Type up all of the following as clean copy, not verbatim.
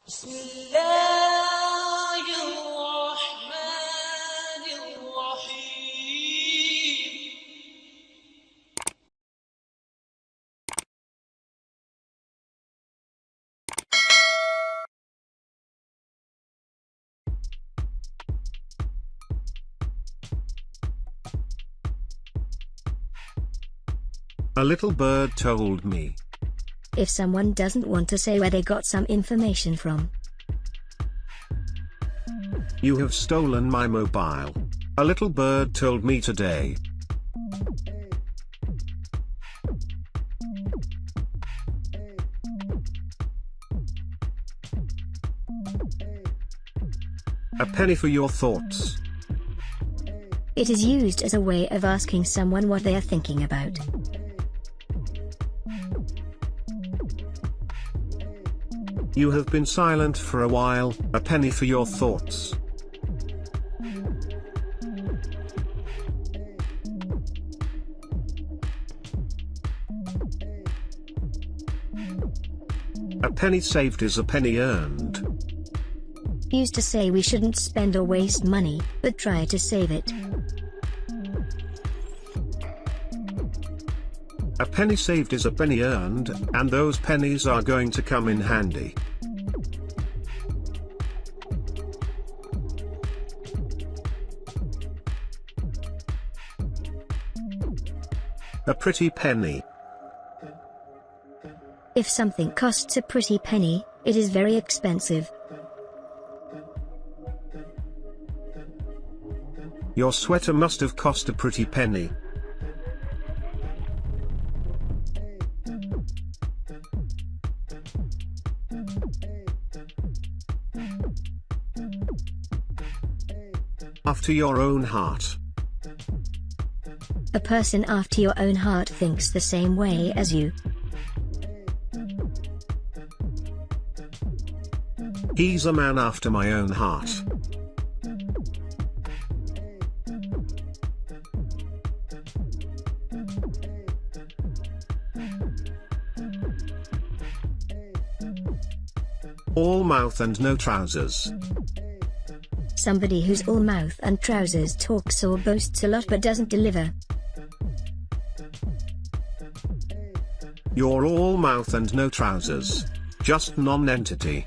بسم الله الرحمن الرحيم. A little bird told me. If someone doesn't want to say where they got some information from. You have stolen my mobile. A little bird told me today. A penny for your thoughts. It is used as a way of asking someone what they are thinking about. You have been silent for a while. A penny for your thoughts. A penny saved is a penny earned. Used to say we shouldn't spend or waste money, but try to save it. A penny saved is a penny earned, and those pennies are going to come in handy. A pretty penny. If something costs a pretty penny, it is very expensive. Your sweater must have cost a pretty penny. After your own heart. A person after your own heart thinks the same way as you. He's a man after my own heart. All mouth and no trousers. Somebody who's all mouth and trousers talks or boasts a lot but doesn't deliver. You're all mouth and no trousers. Just non-entity.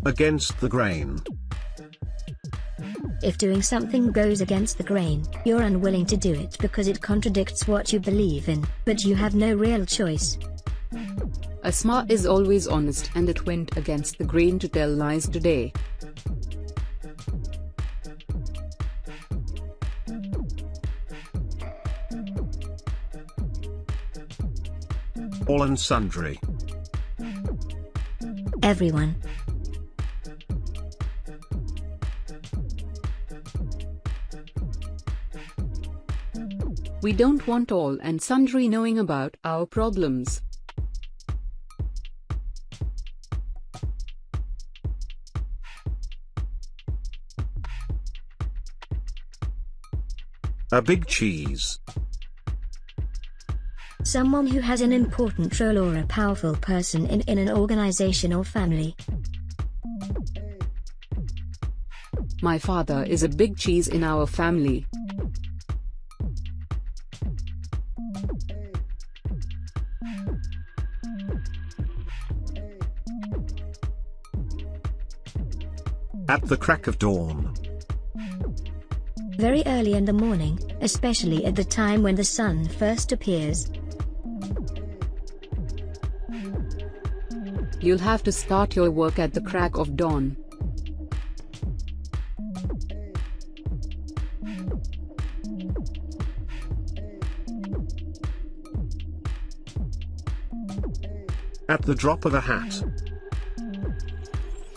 Against the grain. If doing something goes against the grain, you're unwilling to do it because it contradicts what you believe in, but you have no real choice. Asma is always honest, and it went against the grain to tell lies today. All and sundry. Everyone. We don't want all and sundry knowing about our problems. A big cheese. Someone who has an important role or a powerful person in an organization or family. My father is a big cheese in our family. At the crack of dawn. Very early in the morning, especially at the time when the sun first appears. You'll have to start your work at the crack of dawn. At the drop of a hat.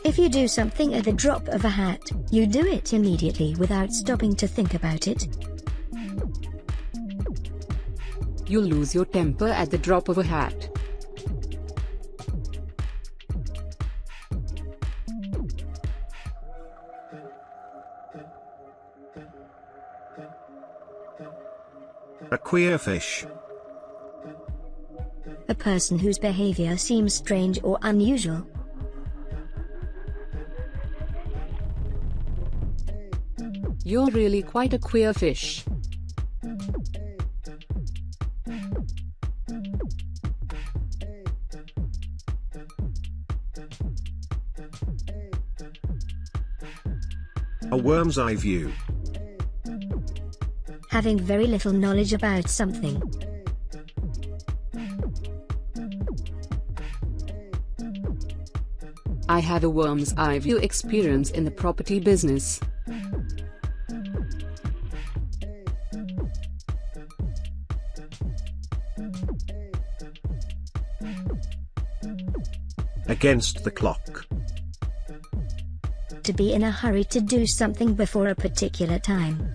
If you do something at the drop of a hat, you do it immediately without stopping to think about it. You'll lose your temper at the drop of a hat. A queer fish. A person whose behavior seems strange or unusual. You're really quite a queer fish. A worm's eye view. Having very little knowledge about something. I have a worm's eye view experience in the property business. Against the clock. To be in a hurry to do something before a particular time.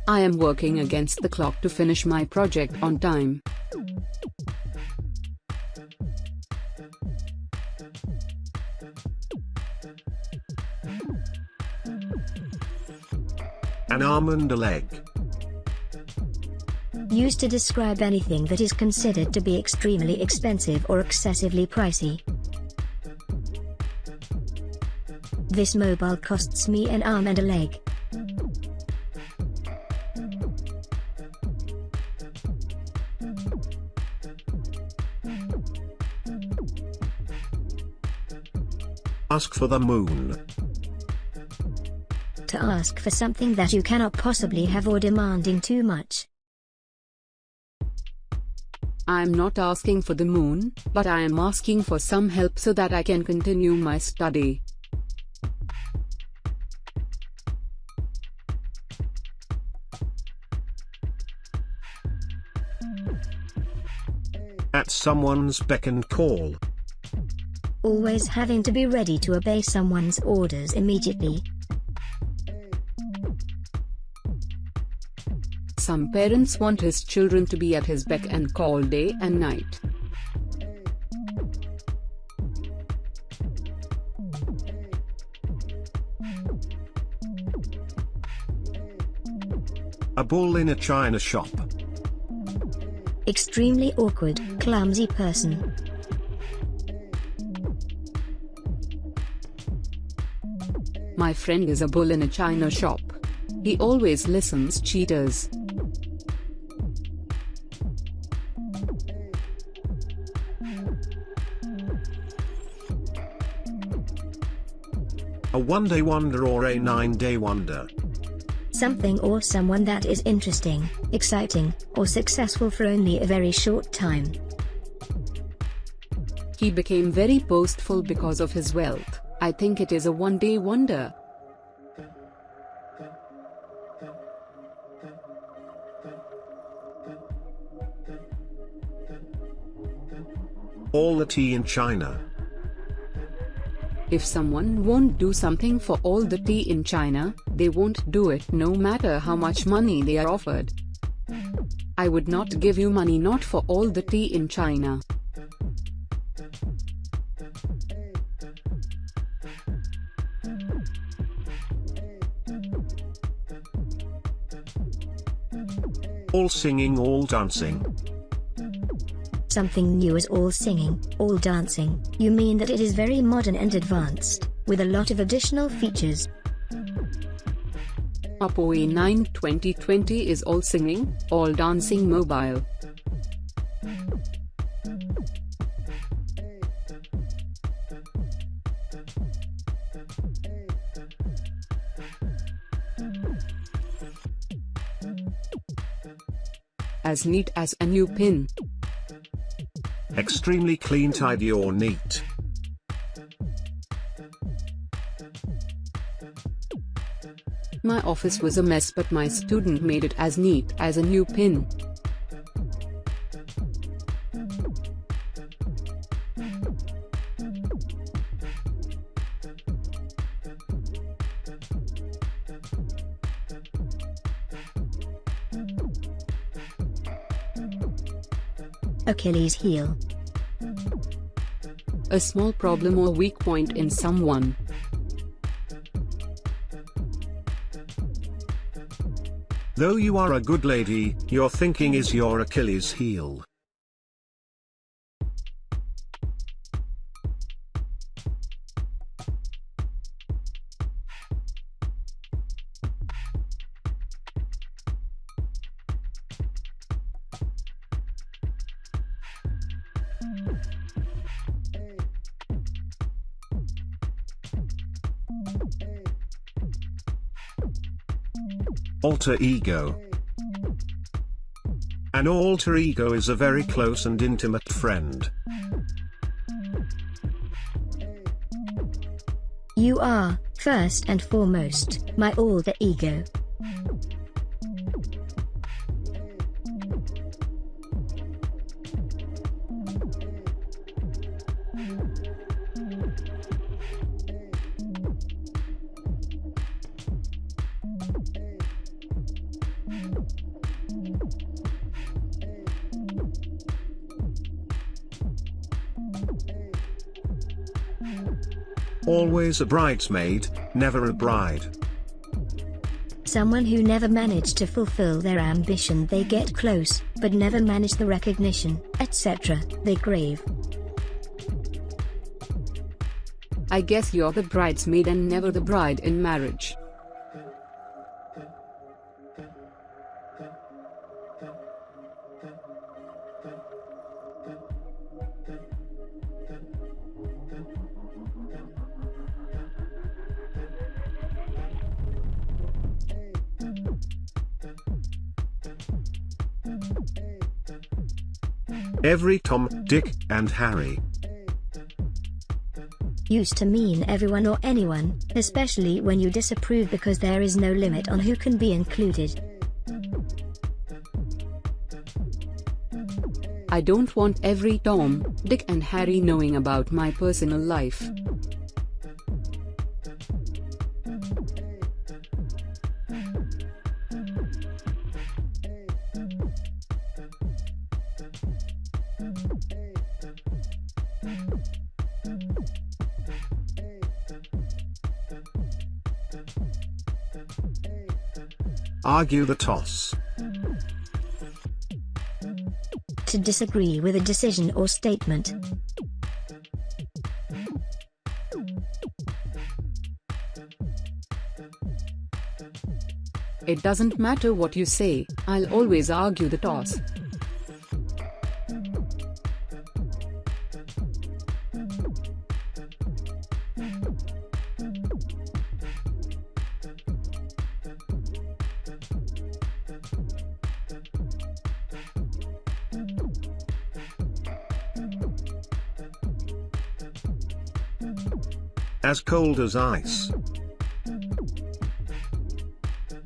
I am working against the clock to finish my project on time. An arm and a leg. Used to describe anything that is considered to be extremely expensive or excessively pricey. This mobile costs me an arm and a leg. Ask for the moon. To ask for something that you cannot possibly have or demanding too much. I'm not asking for the moon, but I am asking for some help so that I can continue my study. At someone's beck and call. Always having to be ready to obey someone's orders immediately. Some parents want his children to be at his beck and call day and night. A bull in a china shop. Extremely awkward, clumsy person. My friend is a bull in a china shop. He always listens cheaters. A one-day wonder or a 9-day wonder. Something or someone that is interesting, exciting, or successful for only a very short time. He became very boastful because of his wealth. I think it is a one-day wonder. All the tea in China. If someone won't do something for all the tea in China, they won't do it no matter how much money they are offered. I would not give you money not for all the tea in China. All singing, all dancing. Something new is all singing, all dancing. You mean that it is very modern and advanced, with a lot of additional features. Oppo A9 2020 is all singing, all dancing mobile. As neat as a new pin. Extremely clean, tidy or neat. My office was a mess, but my student made it as neat as a new pin. Achilles heel. A small problem or weak point in someone. Though you are a good lady, your thinking is your Achilles heel. Alter ego. An alter ego is a very close and intimate friend. You are, first and foremost, my alter ego. Always a bridesmaid, never a bride. Someone who never managed to fulfill their ambition. They get close, but never manage the recognition, etc. They crave. I guess you're the bridesmaid and never the bride in marriage. Every Tom, Dick, and Harry. Used to mean everyone or anyone, especially when you disapprove, because there is no limit on who can be included. I don't want every Tom, Dick and Harry knowing about my personal life. Argue the toss. To disagree with a decision or statement. It doesn't matter what you say, I'll always argue the toss. As cold as ice.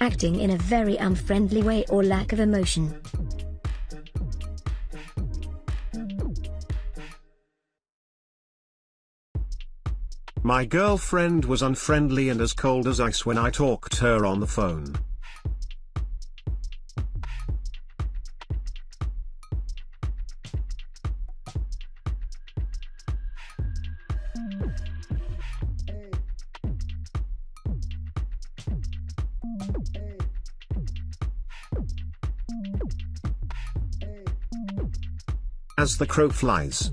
Acting in a very unfriendly way or lack of emotion. My girlfriend was unfriendly and as cold as ice when I talked to her on the phone. As the crow flies.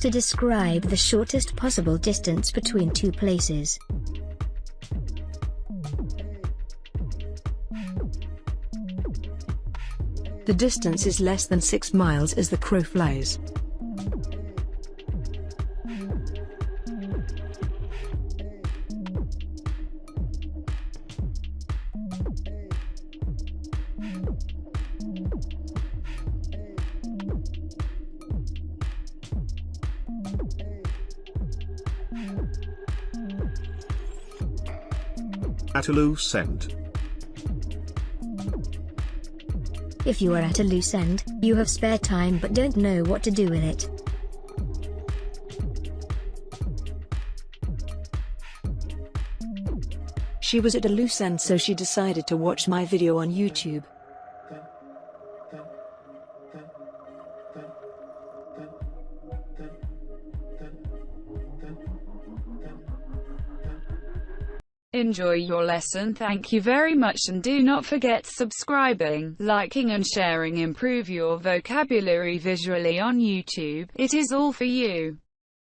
To describe the shortest possible distance between two places. The distance is less than 6 miles as the crow flies. At a loose end. If you are at a loose end, you have spare time but don't know what to do with it. She was at a loose end, so she decided to watch my video on YouTube. Enjoy your lesson. Thank you very much, and do not forget subscribing, liking and sharing. Improve your vocabulary visually on YouTube. It is all for you.